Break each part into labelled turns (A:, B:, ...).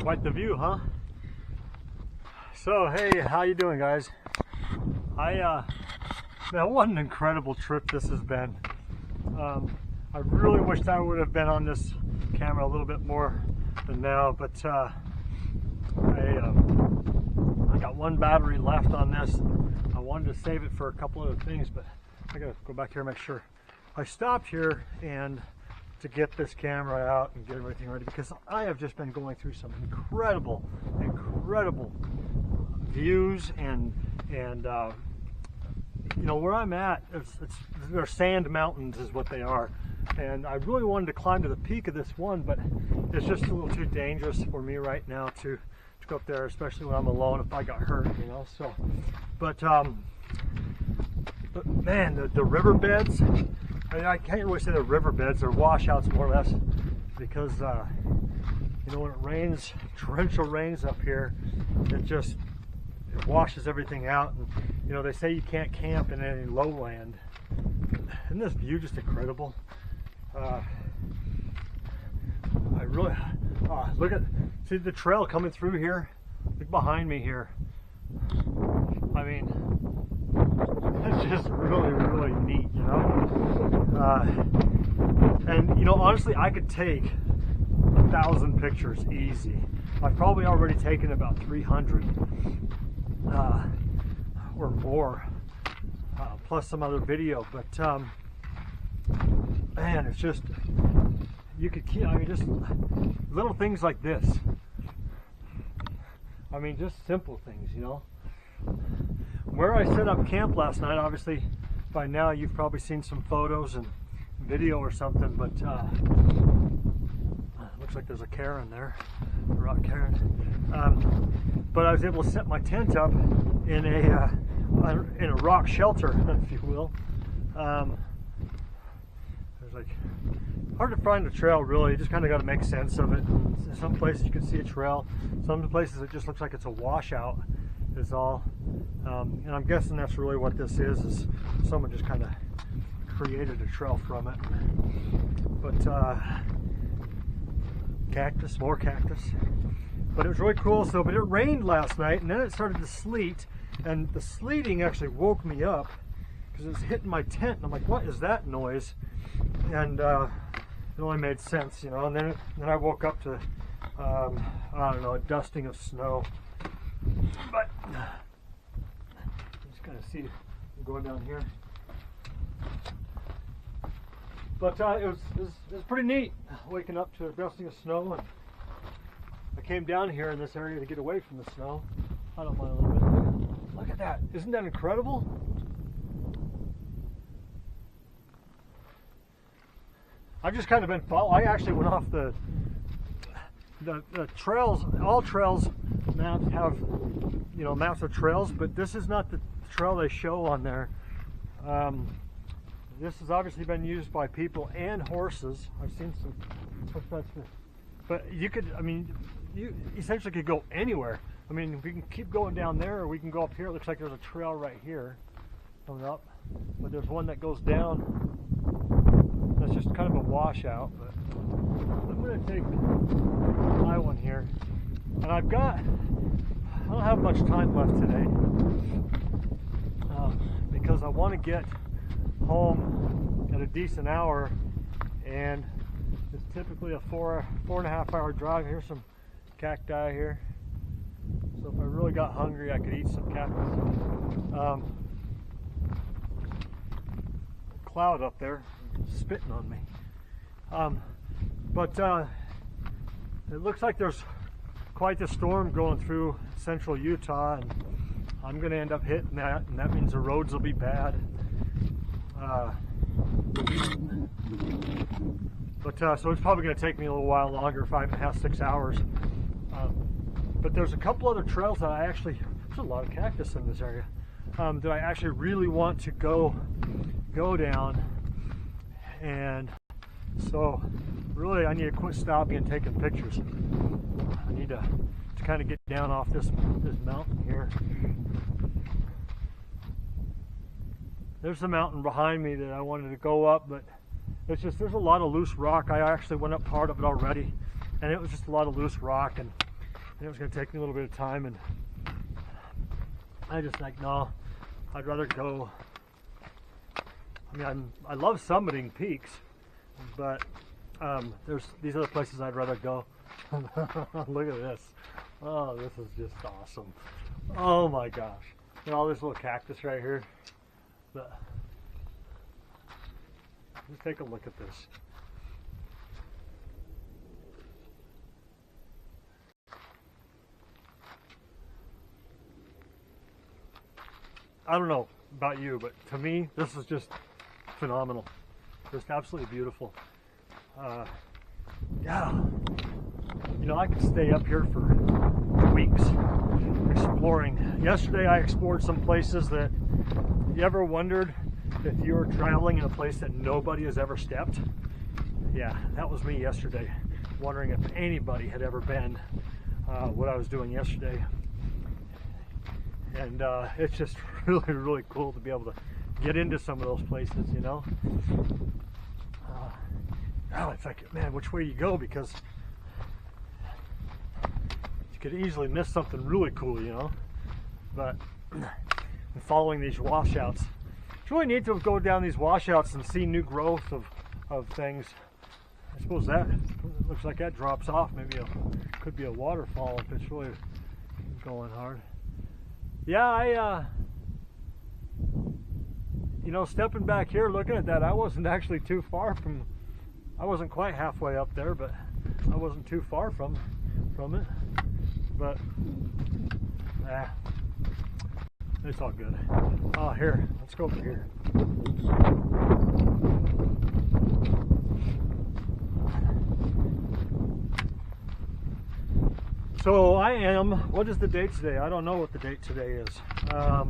A: Quite the view, huh? So, hey, how you doing, guys? Man, what an incredible trip this has been. I really wished I would have been on this camera a little bit more than now, but I got one battery left on this. I wanted to save it for a couple other things, but I gotta go back here and make sure. I stopped here and to get this camera out and get everything ready because I have just been going through some incredible views and you know where I'm at. They're sand mountains is what they are, and I really wanted to climb to the peak of this one, but it's just a little too dangerous for me right now to go up there, especially when I'm alone if I got hurt, you know. So, but man, the riverbeds. I mean, I can't really say they're riverbeds, they're washouts more or less, because you know, when it rains, torrential rains up here, it washes everything out. And you know, they say you can't camp in any lowland. Isn't this view just incredible? I really see the trail coming through here. Look behind me here. I mean, it's just really neat, you know. And you know, honestly, I could take 1,000 pictures easy. I've probably already taken about 300 or more, plus some other video. But man, it's just, you could keep, I mean, just little things like this. I mean, just simple things, you know. Where I set up camp last night, obviously by now you've probably seen some photos and video or something, but looks like there's a Karen there, a rock Karen. But I was able to set my tent up in a rock shelter, if you will. There's like, hard to find a trail really, you just kind of got to make sense of it. In some places you can see a trail, some places it just looks like it's a washout is all. And I'm guessing that's really what this is someone just kind of created a trail from it. But cactus, more cactus. But it was really cool. So, but it rained last night, and then it started to sleet, and the sleeting actually woke me up because it was hitting my tent. And I'm like, what is that noise? And it only made sense, you know. And then I woke up to I don't know, a dusting of snow. But just kind of see going down here. But it was pretty neat waking up to a dusting of snow, and I came down here in this area to get away from the snow. I don't mind a little bit. Look at that! Isn't that incredible? I've just kind of been I actually went off the trails. All trails have, you know, maps of trails, but this is not the trail they show on there. This has obviously been used by people and horses. I've seen some, but you could, I mean, you essentially could go anywhere. I mean, we can keep going down there, or we can go up here. It looks like there's a trail right here coming up, but there's one that goes down. That's just kind of a washout. But I'm going to take my one here, and I don't have much time left today because I want to get home at a decent hour, and it's typically a 4.5 hour drive. Here's some cacti here, so if I really got hungry I could eat some cactus. Cloud up there spitting on me, but it looks like there's quite a storm going through central Utah, and I'm going to end up hitting that, and that means the roads will be bad. So it's probably going to take me a little while longer, 5.5, 6 hours. But there's a couple other trails that there's a lot of cactus in this area, that I actually really want to go down. And so really I need to quit stopping and taking pictures. I need to kind of get down off this mountain here. There's a mountain behind me that I wanted to go up, but it's just, there's a lot of loose rock. I actually went up part of it already, and it was just a lot of loose rock, and and it was going to take me a little bit of time, and I just like, no, I'd rather go. I mean, I love summiting peaks, but there's these other places I'd rather go. Look at this. Oh, this is just awesome. Oh my gosh. And all this little cactus right here. But just take a look at this. I don't know about you, but to me, this is just phenomenal. Just absolutely beautiful. Yeah. You know, I could stay up here for weeks exploring. Yesterday I explored some places that you ever wondered if you were traveling in a place that nobody has ever stepped? Yeah, that was me yesterday, wondering if anybody had ever been what I was doing yesterday. And it's just really, really cool to be able to get into some of those places, you know. Oh, it's like, man, which way you go, because you could easily miss something really cool, you know. But following these washouts, it's really neat to go down these washouts and see new growth of things. I suppose that looks like that drops off. Maybe could be a waterfall if it's really going hard. Yeah, you know, stepping back here, looking at that, I wasn't actually too far from. I wasn't quite halfway up there, but I wasn't too far from it. But it's all good. Oh, here, let's go over here. So I am. What is the date today? I don't know what the date today is. I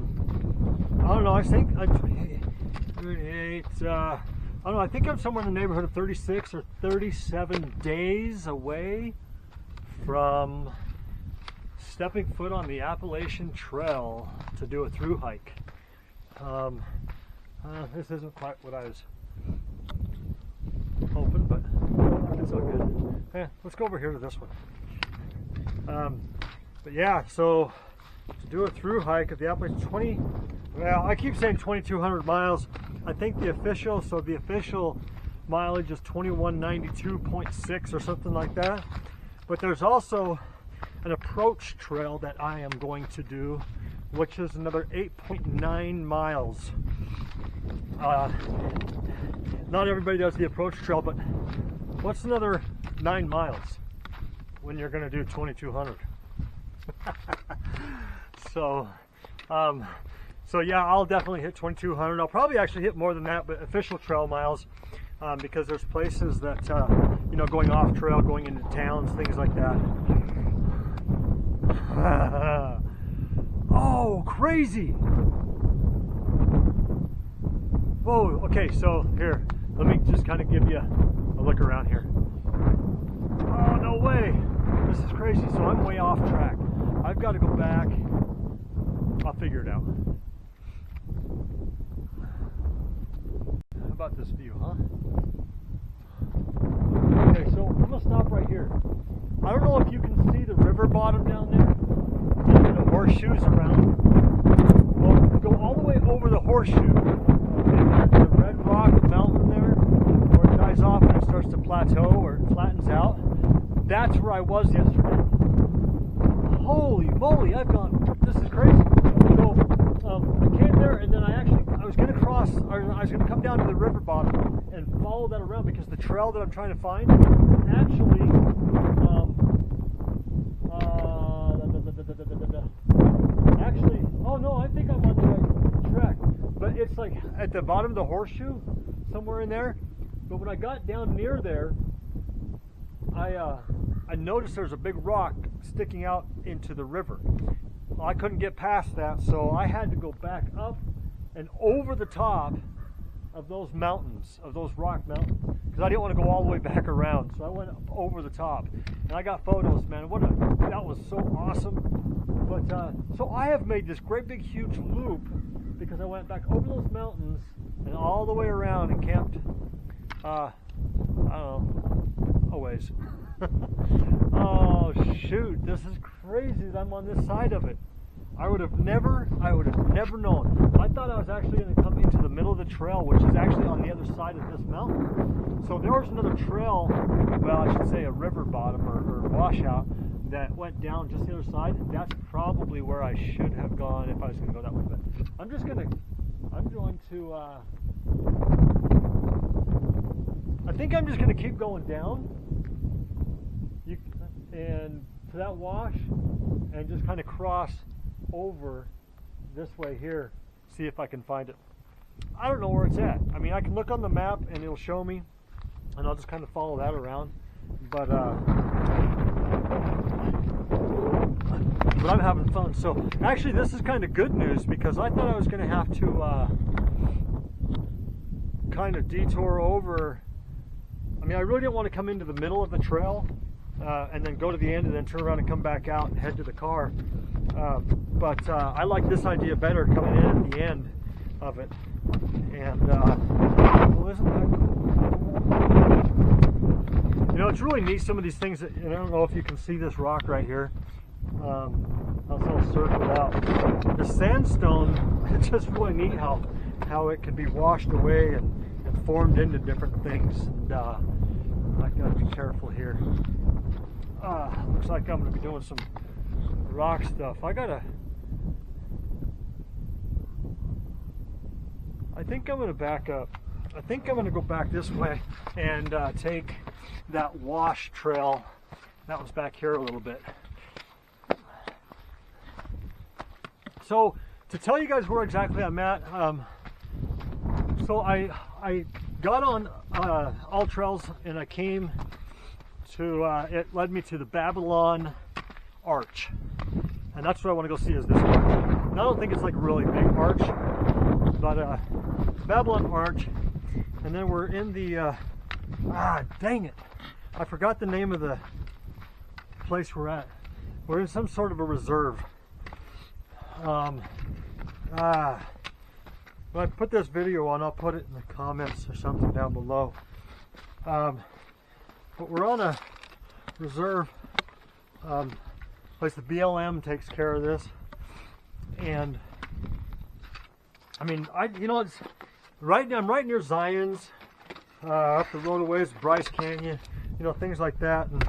A: don't know. I think I don't know. I think I'm somewhere in the neighborhood of 36 or 37 days away from stepping foot on the Appalachian Trail to do a through hike. This isn't quite what I was hoping, but it's all good. Yeah, let's go over here to this one. But yeah, so to do a through hike of the Appalachian, well, I keep saying 2,200 miles. I think the official mileage is 2192.6 or something like that. But there's also an approach trail that I am going to do, which is another 8.9 miles. Not everybody does the approach trail, but what's another 9 miles when you're going to do 2,200? So yeah, I'll definitely hit 2,200. I'll probably actually hit more than that, but official trail miles, because there's places that, you know, going off trail, going into towns, things like that. Oh, crazy! Whoa, okay, so here, let me just kind of give you a look around here. Oh, no way! This is crazy. So I'm way off track. I've got to go back. I'll figure it out. How about this view, huh? Okay, so I'm gonna stop right here. I don't know if you can see the river bottom down there and the horseshoes around. Well, go all the way over the horseshoe, and the red rock mountain there, where it dies off and it starts to plateau or it flattens out. That's where I was yesterday. Holy moly, this is crazy. So I came there, and then I was going to cross, or I was going to come down to the river bottom and follow that around, because the trail that I'm trying to find actually, oh no, I think I'm on the right track. But it's like at the bottom of the horseshoe, somewhere in there. But when I got down near there, I noticed there's a big rock sticking out into the river. Well, I couldn't get past that, so I had to go back up and over the top of those mountains, of those rock mountains, because I didn't want to go all the way back around. So I went up over the top, and I got photos, man. That was so awesome. But so I have made this great big huge loop, because I went back over those mountains and all the way around and camped. I don't know, a ways. Oh shoot, this is crazy that I'm on this side of it. I would have never known. I thought I was actually going to come into the middle of the trail, which is actually on the other side of this mountain. So there was another trail, well, I should say a river bottom or washout that went down just the other side. That's probably where I should have gone if I was going to go that way. But I'm going to I think I'm just going to keep going down and to that wash and just kind of cross over this way here, see if I can find it. I don't know where it's at. I mean, I can look on the map and it'll show me, and I'll just kind of follow that around. But I'm having fun. So actually, this is kind of good news because I thought I was going to have to kind of detour over. I mean, I really didn't want to come into the middle of the trail and then go to the end and then turn around and come back out and head to the car. But I like this idea better, coming in at the end of it. And well, isn't that cool? You know, it's really neat, some of these things that, and I don't know if you can see this rock right here. I'll sort of circle it out. The sandstone, it's just really neat how it can be washed away and formed into different things. And I've got to be careful here. Looks like I'm going to be doing some rock stuff. I think I'm going to back up. I think I'm going to go back this way and take that wash trail that was back here a little bit. So to tell you guys where exactly I'm at, so I got on All Trails and I came to, it led me to the Babylon Arch. And that's what I want to go see, is this arch. And I don't think it's like a really big arch, but Babylon Arch. And then we're in the, dang it. I forgot the name of the place we're at. We're in some sort of a reserve. When I put this video on, I'll put it in the comments or something down below. But we're on a reserve place. The BLM takes care of this, and I mean, it's right now. I'm right near Zion's, up the road a ways, Bryce Canyon, things like that. And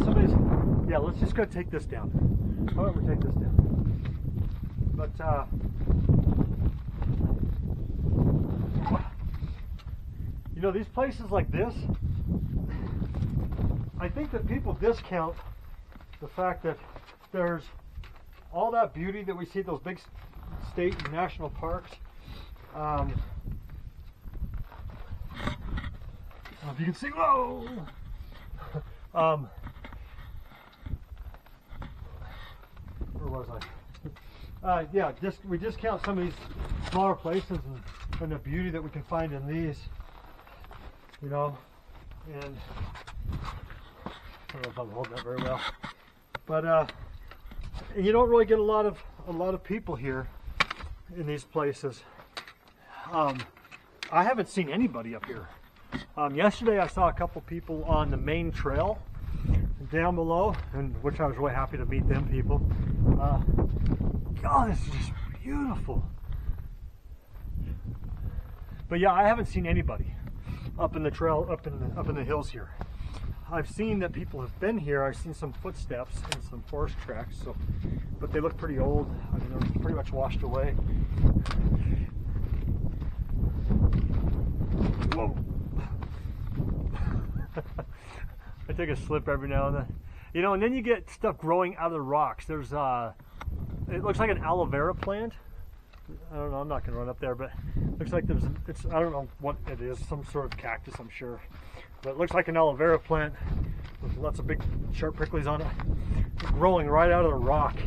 A: somebody's, yeah. Let's just go take this down. Why don't we take this down? But these places like this, I think that people discount the fact that there's all that beauty that we see at those big state and national parks. If you can see, whoa! Where was I? Yeah, we discount some of these smaller places and the beauty that we can find in these, and I don't know if I'm holding that very well, but and you don't really get a lot of people here in these places. I haven't seen anybody up here. Yesterday I saw a couple people on the main trail down below, and which I was really happy to meet them people. God, this is just beautiful. But yeah, I haven't seen anybody up in the trail, up in the hills here. I've seen that people have been here. I've seen some footsteps and some horse tracks, but they look pretty old. I mean, they're pretty much washed away. Whoa! I take a slip every now and then. And then you get stuff growing out of the rocks. There's it looks like an aloe vera plant. I don't know, I'm not gonna run up there, but it looks like I don't know what it is, some sort of cactus, I'm sure. But it looks like an aloe vera plant with lots of big sharp pricklies on it, growing right out of the rock.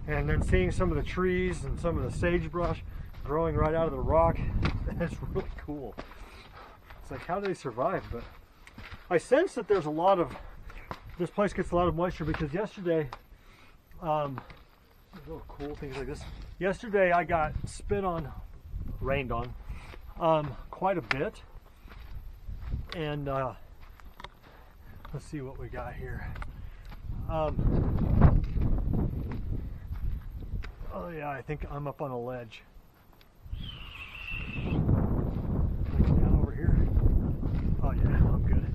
A: And then seeing some of the trees and some of the sagebrush growing right out of the rock. It's really cool. It's like, how do they survive? But I sense that there's this place gets a lot of moisture, because yesterday, little cool things like this. Yesterday I got rained on, quite a bit, and let's see what we got here. Oh yeah, I think I'm up on a ledge. Down over here. Oh yeah, I'm good.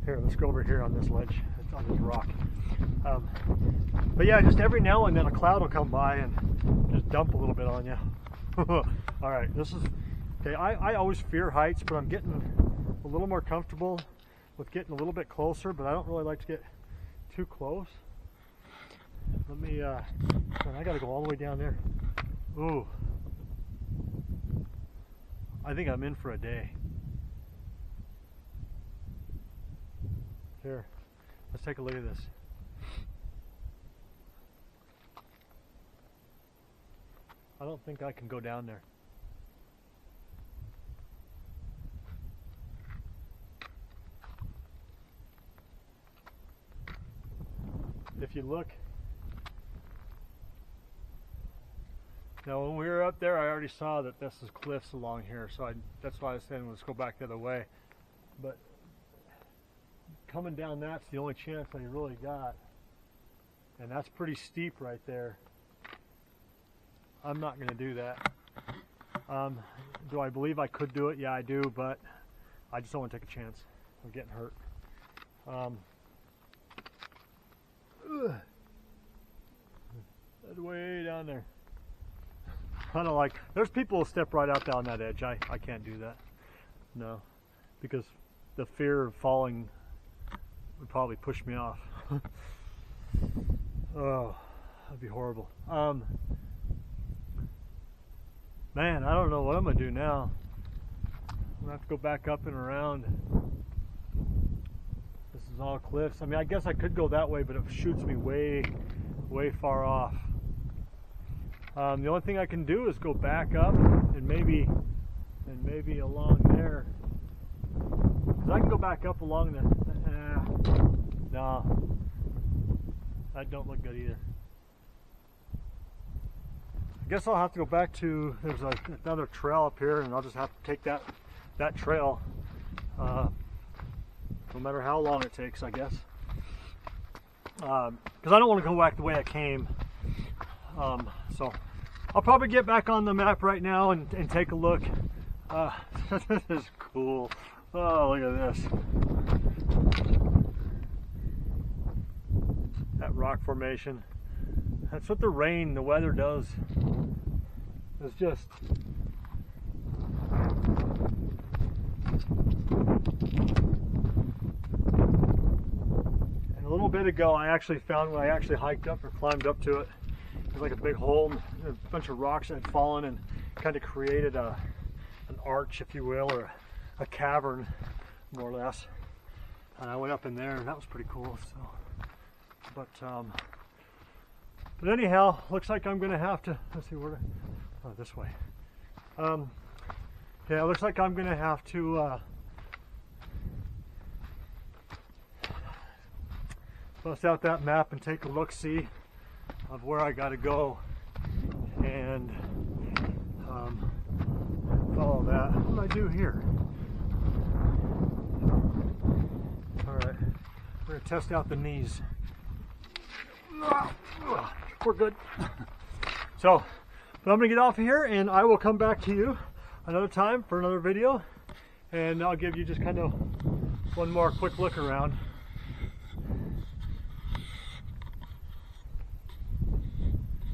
A: Here, let's go over here on this ledge. It's on this rock. But yeah, just every now and then a cloud will come by and just dump a little bit on you. All right, this is okay. I always fear heights, but I'm getting a little more comfortable with getting a little bit closer, but I don't really like to get too close. Let me, man, I gotta go all the way down there. Ooh. I think I'm in for a day. Here, let's take a look at this. I don't think I can go down there. If you look, now when we were up there, I already saw that this is cliffs along here, so that's why I was saying let's go back the other way. But coming down, that's the only chance I really got, and that's pretty steep right there. I'm not going to do that. Do I believe I could do it? Yeah, I do, but I just don't want to take a chance of getting hurt. That's way down there. I don't like, there's people who step right out down that edge. I can't do that. No, because the fear of falling would probably push me off. Oh, that'd be horrible. Man, I don't know what I'm gonna do now. I'm gonna have to go back up and around. This is all cliffs. I mean, I guess I could go that way, but it shoots me way far off. The only thing I can do is go back up and maybe along there. 'Cause I can go back up along the. No, that don't look good either. I guess I'll have to go back to, there's another trail up here, and I'll just have to take that trail, no matter how long it takes, I guess. Because I don't want to go back the way I came. So I'll probably get back on the map right now and take a look. This is cool. Oh, look at this. That rock formation. That's what the rain, the weather does. It's just and a little bit ago I actually found when I actually hiked up or climbed up to it, there's like a big hole, a bunch of rocks that had fallen and kind of created an arch, if you will, or a cavern, more or less. And I went up in there, and that was pretty cool. So, but anyhow, looks like I'm going to have to, let's see where, oh, this way. Yeah, looks like I'm going to have to bust out that map and take a look-see of where I got to go and follow that. What do I do here? All right, we're going to test out the knees. We're good. So, but I'm gonna get off of here, and I will come back to you another time for another video, and I'll give you just kind of one more quick look around.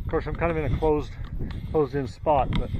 A: Of course, I'm kind of in a closed-in spot, but